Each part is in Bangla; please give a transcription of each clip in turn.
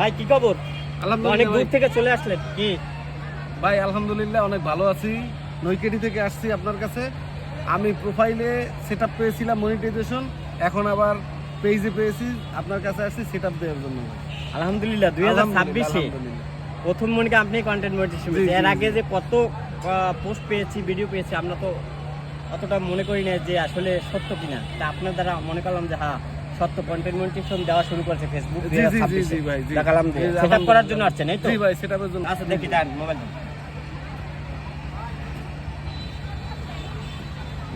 ভাই কি খবর? অনেক দূর থেকে চলে আসলেন কি ভাই? আলহামদুলিল্লাহ অনেক ভালো আছি। নৈকেটি থেকে আসছি আপনার কাছে। আমি প্রোফাইলে সেটআপ পেয়েছিলাম মনিটাইজেশন, এখন আবার পেজে পেয়েছি, আপনার কাছে আসছি সেটআপ দেওয়ার জন্য। আলহামদুলিল্লাহ 2026-এ প্রথম মনিকে আপনি কন্টেন্ট মনিটাইজেশন পেয়েছেন। এর আগে যে কত পোস্ট পেয়েছি, ভিডিও পেয়েছি, আমরা তো অতটা মনে করি না যে আসলে সত্য কিনা। তা আপনার দ্বারা মনে করলাম যে হ্যাঁ সত্য, কন্টেন্ট মনিটাইজেশন দেওয়া শুরু করেছে ফেসবুক। দেখালাম যে সেটআপ করার জন্য আসছেন, এই তো? জি ভাই, সেটআপের জন্য। আচ্ছা দেখি, দেন মোবাইল দেন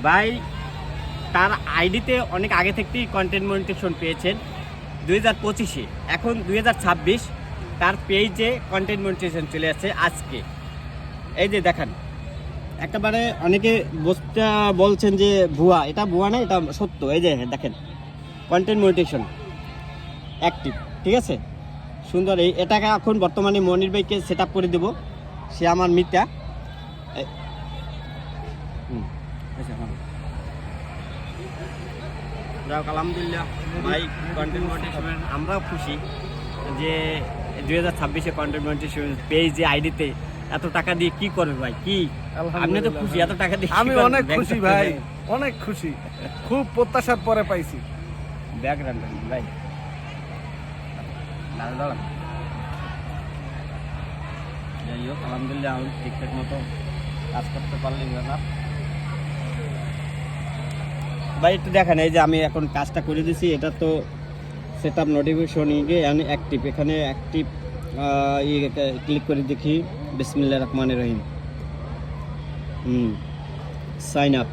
ভাই। তার আইডিতে অনেক আগে থেকেই কন্টেন্ট মনিটাইজেশন পেয়েছেন 2025-এ, এখন 2026 তার পেজে কন্টেন্ট মনিটাইজেশন চলে আসছে আজকে। এই যে দেখেন, একেবারে অনেকে বলছেন যে ভুয়া, এটা ভুয়া না, এটা সত্য। এই যে দেখেন কন্টেন্ট মনিটাইজেশন অ্যাক্টিভ, ঠিক আছে, সুন্দর। এটাকে এখন বর্তমানে মনির ভাইকে সেট আপ করে দেবো, সে আমার মিতা। যাক আলহামদুলিল্লাহ ভাই, কন্টেন্ট মনিটাইজেশন আমরাও খুশি যে 2026-এ কন্টেন্ট মনিটাইজেশন পেজ আইডিতে এত টাকা দিয়ে কি করবে ভাই? কি আপনি তো খুশি এত টাকা দিয়ে? আমি অনেক খুশি ভাই, অনেক খুশি, খুব প্রত্যাশার পরে পাইছি। ব্যাকগ্রাউন্ড ভাই দাঁড়ান। যাই হোক আলহামদুলিল্লাহ আমি ঠিকঠাক মতো কাজ করতে পারলি না ভাই। একটু দেখেন, এই যে আমি এখন কাজটা করে দিছি, এটা তো সেট আপ নোটিফিকেশন অ্যাক্টিভ, এখানে অ্যাক্টিভ ক্লিক করে দেখি। বিসমিল্লাহির রহমানির রহিম, sign up,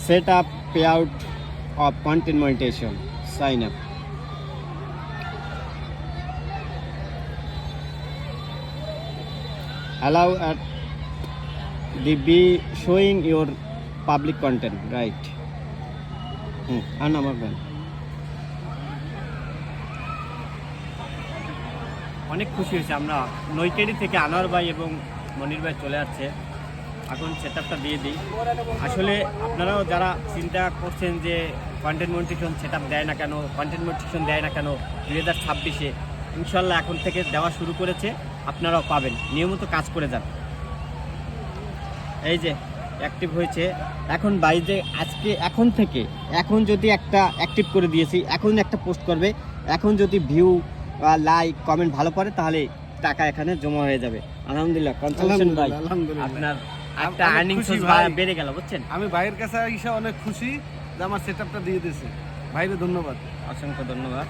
set up payout of content monetisation, sign up. allow at the be showing your public content, right? আমার ব্যান অনেক খুশি হয়েছে আমরা। নৈকেডি থেকে আনোয়ার ভাই এবং মনির ভাই চলে আসছে, এখন সেটআপটা দিয়ে দিই। আসলে আপনারাও যারা চিন্তা করছেন যে কন্টেন্ট মনিটাইজেশন সেটআপ দেয় না কেন, কন্টেন্ট মনিটাইজেশন দেয় না কেন, 2026-এ ইনশাল্লাহ এখন থেকে দেওয়া শুরু করেছে, আপনারাও পাবেন। নিয়মিত কাজ করে যান। এই যে অ্যাক্টিভ হয়েছে এখন ভাই, যে আজকে এখন থেকে, এখন যদি একটা অ্যাক্টিভ করে দিয়েছি, এখন একটা পোস্ট করবে, এখন যদি ভিউ বা লাইক কমেন্ট ভালো করে তাহলে টাকা এখানে জমা হয়ে যাবে। আলহামদুলিল্লাহ কনসালটেশন ভাই, আপনার একটা আর্নিং সোর্স বেড়ে গেল, বুঝছেন? আমি ভাইয়ের কাছে এসে অনেক খুশি যে আমার সেটআপটা দিয়ে দিয়েছে। ভাইরে ধন্যবাদ, অসংখ্য ধন্যবাদ।